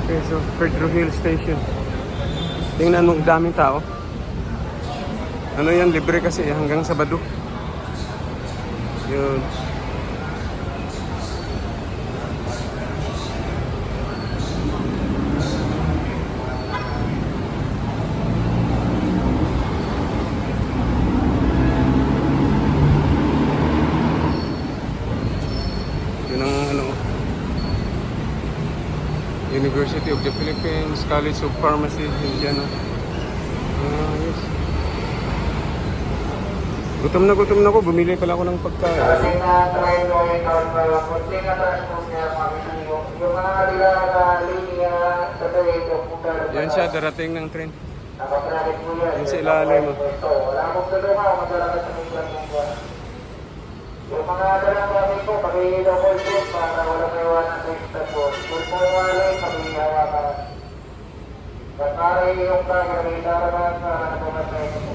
Okay, so Pedro Hill Station. Tingnan mo, daming tao. Ano yan, libre kasi hanggang Sabado. Yun. Yun ang ano, University of the Philippines, College of Pharmacy, Indiana. Yes. Gutom na ako, bumili pala ako ng pagkain. Yan siya, darating ng train. Yan sa ilalim. Yung mga dalang gamit ko, pag-i-double check para wala may iwanan sa istasyon. Kung po yung walay, pag-i-hawakan. Kapari yung kagawin, daragan para